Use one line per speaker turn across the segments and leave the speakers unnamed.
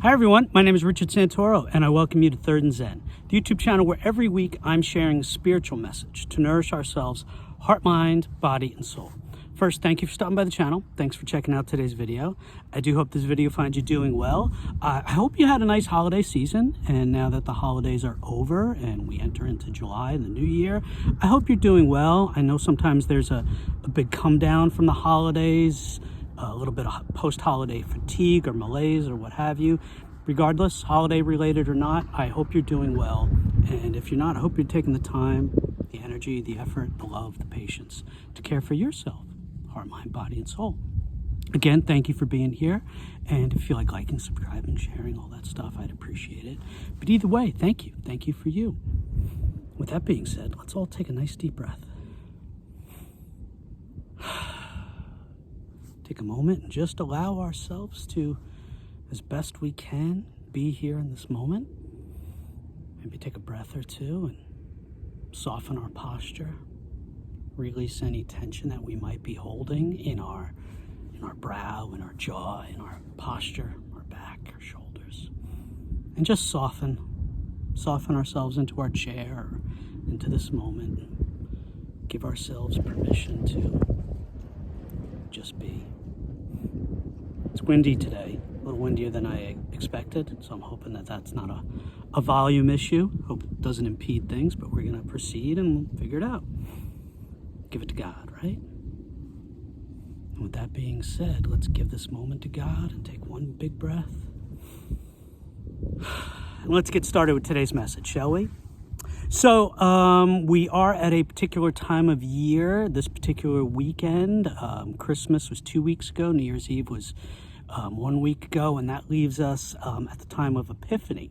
Hi everyone, my name is Richard Santoro and I welcome you to Third and Zen, the YouTube channel where every week I'm sharing a spiritual message to nourish ourselves, heart, mind, body, and soul. First, thank you for stopping by the channel. Thanks for checking out today's video. I do hope this video finds you doing well. I hope you had a nice holiday season, and now that the holidays are over and we enter into July and the new year, I hope you're doing well. I know sometimes there's a big come down from the holidays, a little bit of post-holiday fatigue or malaise or what have you. Regardless, holiday related or not, I hope you're doing well. And if you're not, I hope you're taking the time, the energy, the effort, the love, the patience to care for yourself, heart, mind, body, and soul. Again, thank you for being here. And if you like liking, subscribing, sharing, all that stuff, I'd appreciate it. But either way, thank you. Thank you for you. With that being said, let's all take a nice deep breath. Take a moment and just allow ourselves to, as best we can, be here in this moment. Maybe take a breath or two and soften our posture. Release any tension that we might be holding in our brow, in our jaw, in our posture, our back, our shoulders. And just soften ourselves into our chair or into this moment. Give ourselves permission to just be. It's windy today, a little windier than I expected, so I'm hoping that that's not a volume issue. Hope it doesn't impede things, but we're going to proceed and we'll figure it out. Give it to God, right? And with that being said, let's give this moment to God and take one big breath. And let's get started with today's message, shall we? So we are at a particular time of year, this particular weekend. Christmas was 2 weeks ago. New Year's Eve was 1 week ago. And that leaves us at the time of Epiphany,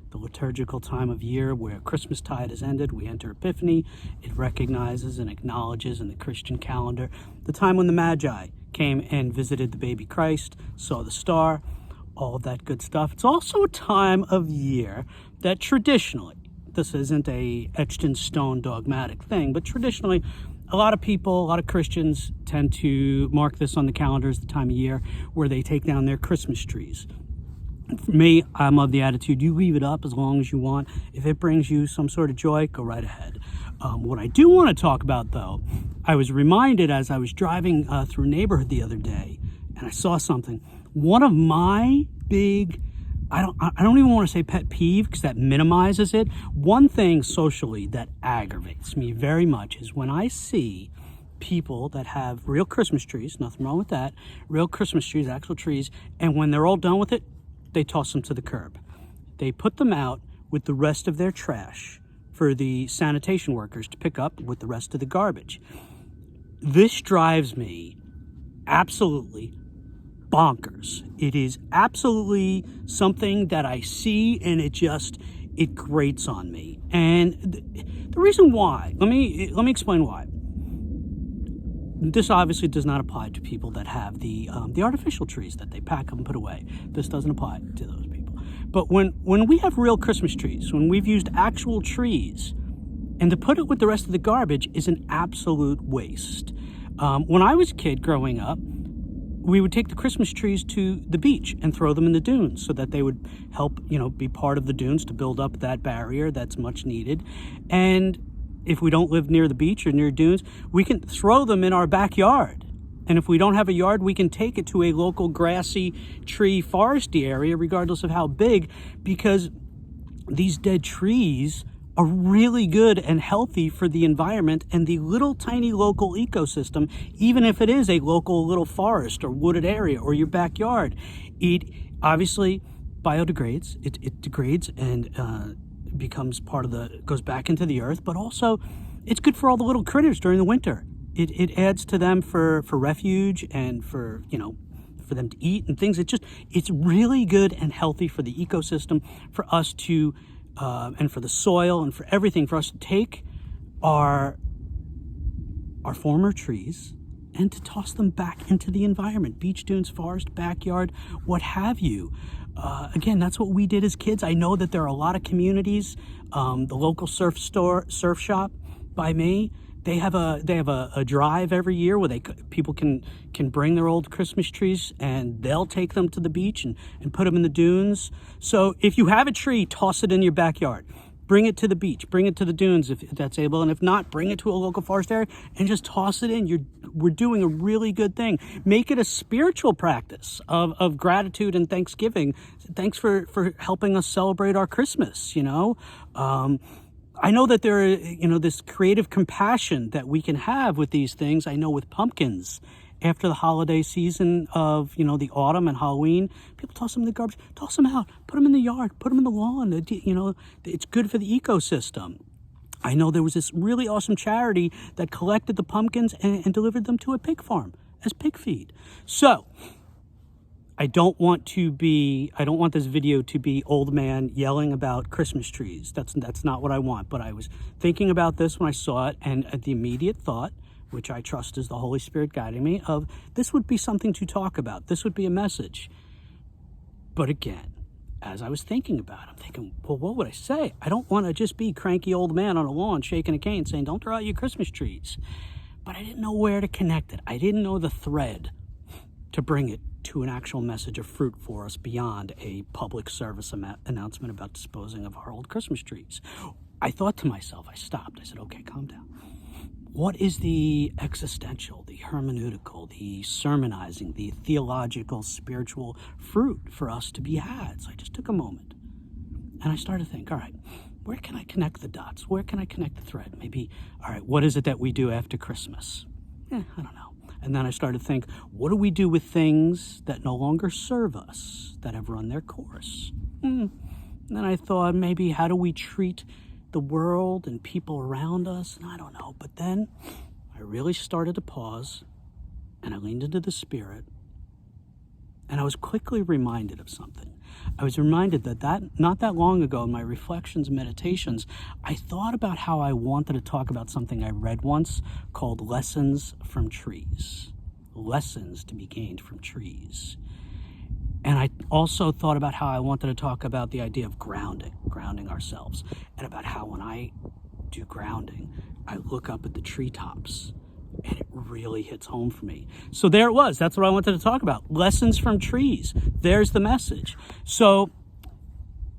the liturgical time of year where Christmastide has ended. We enter Epiphany. It recognizes and acknowledges in the Christian calendar the time when the Magi came and visited the baby Christ, saw the star, all of that good stuff. It's also a time of year that traditionally, this isn't a etched in stone dogmatic thing, but traditionally a lot of people, a lot of Christians tend to mark this on the calendar as the time of year where they take down their Christmas trees. For me, I'm of the attitude, you leave it up as long as you want. If it brings you some sort of joy, go right ahead. What I do want to talk about, though, I was reminded as I was driving through a neighborhood the other day, and I saw something. One of my big, I don't even want to say pet peeve because that minimizes it. One thing socially that aggravates me very much is when I see people that have real Christmas trees, nothing wrong with that, real Christmas trees, actual trees, and when they're all done with it, they toss them to the curb. They put them out with the rest of their trash for the sanitation workers to pick up with the rest of the garbage. This drives me absolutely bonkers. It is absolutely something that I see and it grates on me. And the reason why, let me explain why. This obviously does not apply to people that have the artificial trees that they pack up and put away. This doesn't apply to those people. But when we have real Christmas trees, when we've used actual trees, and to put it with the rest of the garbage is an absolute waste. When I was a kid growing up, we would take the Christmas trees to the beach and throw them in the dunes so that they would help, be part of the dunes to build up that barrier that's much needed. And if we don't live near the beach or near dunes, we can throw them in our backyard. And if we don't have a yard, we can take it to a local grassy tree foresty area, regardless of how big, because these dead trees are really good and healthy for the environment and the little tiny local ecosystem, even if it is a local little forest or wooded area or your backyard. It obviously biodegrades, it degrades and becomes part of goes back into the earth, but also it's good for all the little critters during the winter. It adds to them for refuge and for them to eat and things. It's really good and healthy for the ecosystem, for us to and for the soil and for everything, for us to take our former trees and to toss them back into the environment, beach, dunes, forest, backyard, what have you. Again, that's what we did as kids. I know that there are a lot of communities, the local surf shop by me, They have a drive every year where people can bring their old Christmas trees, and they'll take them to the beach and put them in the dunes. So if you have a tree, toss it in your backyard. Bring it to the beach, bring it to the dunes if that's able, and if not, bring it to a local forest area and just toss it in. We're doing a really good thing. Make it a spiritual practice of gratitude and thanksgiving. Thanks for helping us celebrate our Christmas, I know that there are, this creative compassion that we can have with these things. I know with pumpkins, after the holiday season of, the autumn and Halloween, people toss them in the garbage, toss them out, put them in the yard, put them in the lawn. It's good for the ecosystem. I know there was this really awesome charity that collected the pumpkins and delivered them to a pig farm as pig feed. So I don't want this video to be old man yelling about Christmas trees. That's not what I want. But I was thinking about this when I saw it, and the immediate thought, which I trust is the Holy Spirit guiding me, of this would be something to talk about. This would be a message. But again, as I was thinking about it, I'm thinking, well, what would I say? I don't want to just be cranky old man on a lawn shaking a cane saying, don't throw out your Christmas trees. But I didn't know where to connect it. I didn't know the thread to bring it to an actual message of fruit for us beyond a public service announcement about disposing of our old Christmas trees. I thought to myself, I stopped. I said, okay, calm down. What is the existential, the hermeneutical, the sermonizing, the theological, spiritual fruit for us to be had? So I just took a moment and I started to think, all right, where can I connect the dots? Where can I connect the thread? Maybe, all right, what is it that we do after Christmas? I don't know. And then I started to think, what do we do with things that no longer serve us, that have run their course? And then I thought, maybe how do we treat the world and people around us? And I don't know. But then I really started to pause, and I leaned into the Spirit, and I was quickly reminded of something. I was reminded that not that long ago in my reflections and meditations, I thought about how I wanted to talk about something I read once called lessons from trees. Lessons to be gained from trees. And I also thought about how I wanted to talk about the idea of grounding ourselves, and about how when I do grounding, I look up at the treetops, and it really hits home for me. So there it was. That's what I wanted to talk about. Lessons from trees. There's the message. So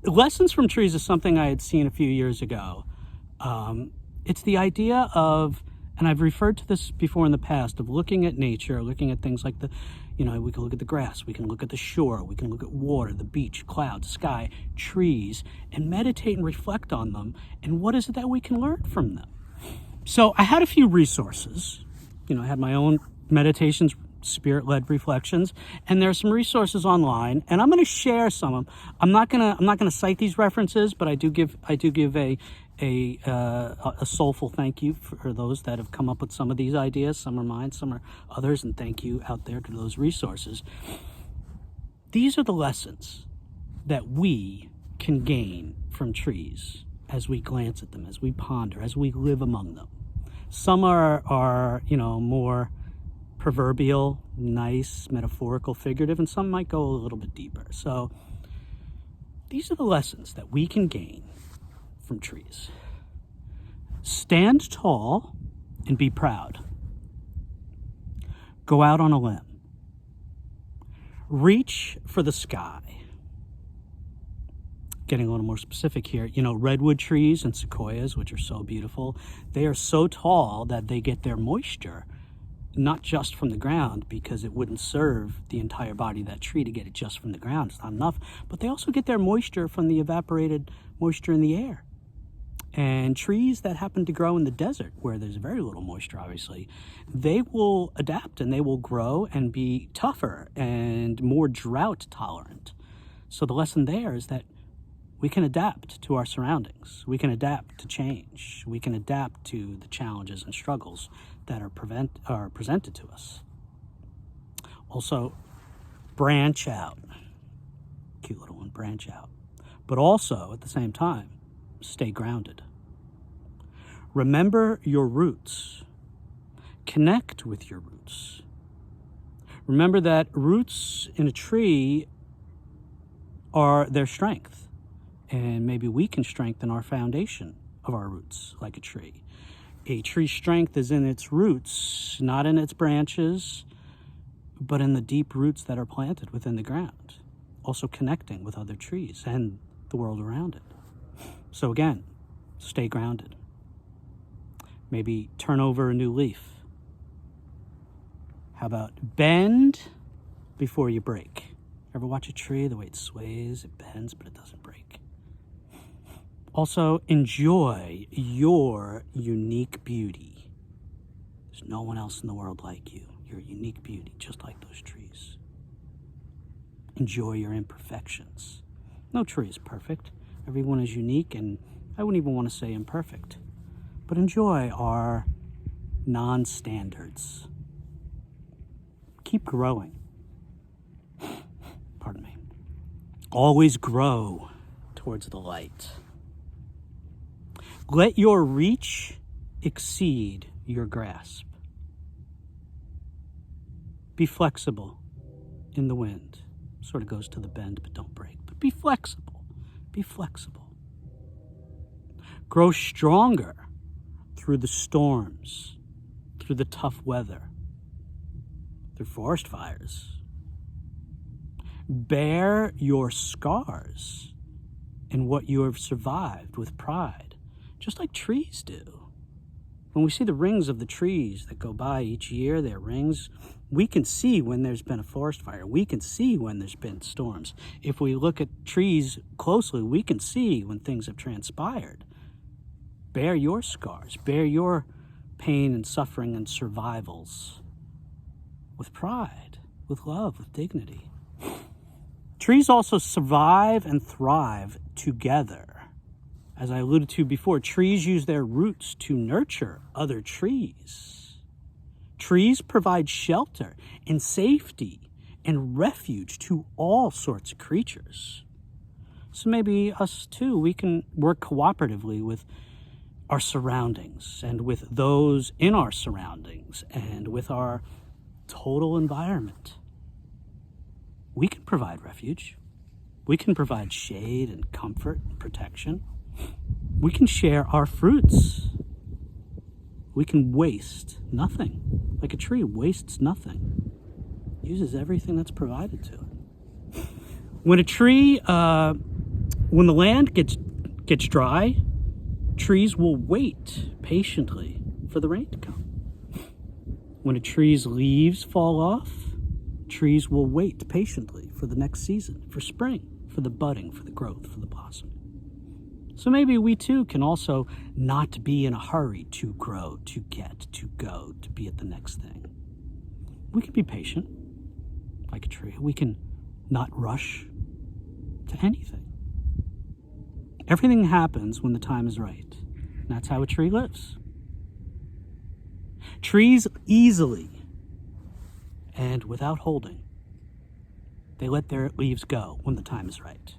lessons from trees is something I had seen a few years ago. It's the idea of, and I've referred to this before in the past, of looking at nature, looking at things like we can look at the grass, we can look at the shore, we can look at water, the beach, clouds, sky, trees, and meditate and reflect on them. And what is it that we can learn from them? So I had a few resources. I had my own meditations, spirit-led reflections, and there are some resources online, and I'm going to share some of them. I'm not going to cite these references, but I do give a soulful thank you for those that have come up with some of these ideas. Some are mine, some are others, and thank you out there to those resources. These are the lessons that we can gain from trees as we glance at them, as we ponder, as we live among them. Some are more proverbial, nice, metaphorical, figurative, and some might go a little bit deeper. So these are the lessons that we can gain from trees. Stand tall and be proud. Go out on a limb. Reach for the sky. Getting a little more specific here, redwood trees and sequoias, which are so beautiful, they are so tall that they get their moisture not just from the ground, because it wouldn't serve the entire body of that tree to get it just from the ground. It's not enough. But they also get their moisture from the evaporated moisture in the air. And trees that happen to grow in the desert, where there's very little moisture, obviously, they will adapt and they will grow and be tougher and more drought tolerant. So the lesson there is that we can adapt to our surroundings. We can adapt to change. We can adapt to the challenges and struggles that are presented to us. Also, branch out. Cute little one, branch out. But also, at the same time, stay grounded. Remember your roots. Connect with your roots. Remember that roots in a tree are their strength. And maybe we can strengthen our foundation of our roots like a tree. A tree's strength is in its roots, not in its branches, but in the deep roots that are planted within the ground, also connecting with other trees and the world around it. So again, stay grounded. Maybe turn over a new leaf. How about bend before you break? Ever watch a tree, the way it sways, it bends, but it doesn't break? Also, enjoy your unique beauty. There's no one else in the world like you. You're a unique beauty, just like those trees. Enjoy your imperfections. No tree is perfect. Everyone is unique, and I wouldn't even want to say imperfect. But enjoy our non-standards. Keep growing. Pardon me. Always grow towards the light. Let your reach exceed your grasp. Be flexible in the wind. Sort of goes to the bend, but don't break. But be flexible. Be flexible. Grow stronger through the storms, through the tough weather, through forest fires. Bear your scars and what you have survived with pride, just like trees do. When we see the rings of the trees that go by each year, their rings, we can see when there's been a forest fire. We can see when there's been storms. If we look at trees closely, we can see when things have transpired. Bear your scars, bear your pain and suffering and survivals with pride, with love, with dignity. Trees also survive and thrive together. As I alluded to before, trees use their roots to nurture other trees. Trees provide shelter and safety and refuge to all sorts of creatures. So maybe us too, we can work cooperatively with our surroundings and with those in our surroundings and with our total environment. We can provide refuge. We can provide shade and comfort and protection. We can share our fruits. We can waste nothing. Like a tree wastes nothing. Uses everything that's provided to it. When a tree, when the land gets dry, trees will wait patiently for the rain to come. When a tree's leaves fall off, trees will wait patiently for the next season, for spring, for the budding, for the growth, for the blossom. So maybe we too can also not be in a hurry to grow, to get, to go, to be at the next thing. We can be patient, like a tree. We can not rush to anything. Everything happens when the time is right. And that's how a tree lives. Trees easily and without holding, they let their leaves go when the time is right.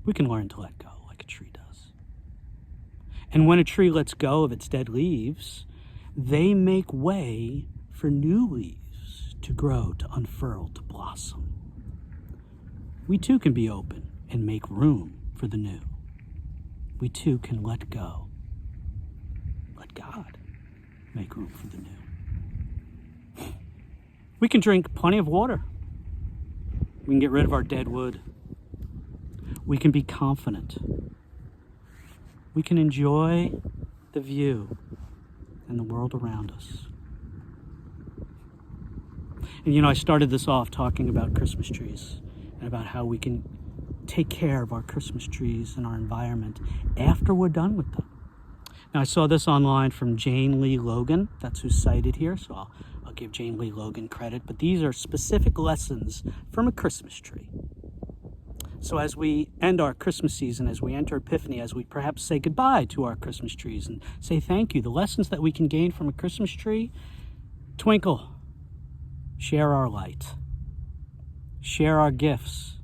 We can learn to let go like a tree does. And when a tree lets go of its dead leaves, they make way for new leaves to grow, to unfurl, to blossom. We too can be open and make room for the new. We too can let go. Let God make room for the new. We can drink plenty of water. We can get rid of our dead wood. We can be confident. We can enjoy the view and the world around us. And I started this off talking about Christmas trees and about how we can take care of our Christmas trees and our environment after we're done with them. Now, I saw this online from Jane Lee Logan. That's who's cited here, so I'll give Jane Lee Logan credit. But these are specific lessons from a Christmas tree. So as we end our Christmas season, as we enter Epiphany, as we perhaps say goodbye to our Christmas trees and say thank you, the lessons that we can gain from a Christmas tree: twinkle, share our light, share our gifts,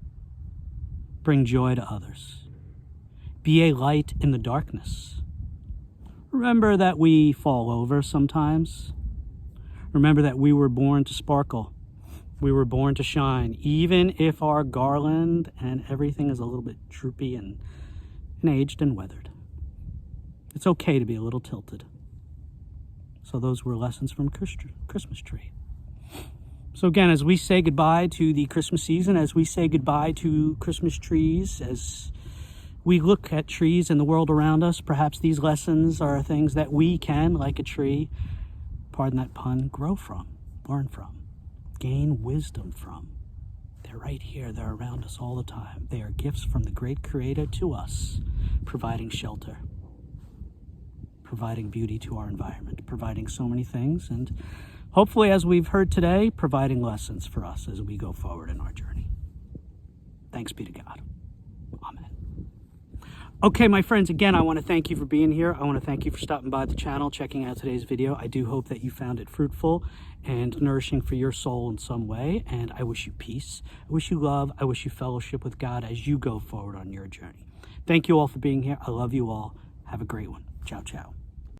bring joy to others, be a light in the darkness. Remember that we fall over sometimes. Remember that we were born to sparkle. We were born to shine, even if our garland and everything is a little bit droopy and aged and weathered. It's okay to be a little tilted. So those were lessons from Christmas tree. So again, as we say goodbye to the Christmas season, as we say goodbye to Christmas trees, as we look at trees and the world around us, perhaps these lessons are things that we can, like a tree, pardon that pun, grow from, learn from, gain wisdom from. They're right here. They're around us all the time. They are gifts from the great Creator to us, providing shelter, providing beauty to our environment, providing so many things, and hopefully, as we've heard today, providing lessons for us as we go forward in our journey. Thanks be to God. Amen. Okay, my friends, again, I want to thank you for being here. I want to thank you for stopping by the channel, checking out today's video. I do hope that you found it fruitful and nourishing for your soul in some way, and I wish you peace. I wish you love. I wish you fellowship with God as you go forward on your journey. Thank you all for being here. I love you all. Have a great one. Ciao, ciao.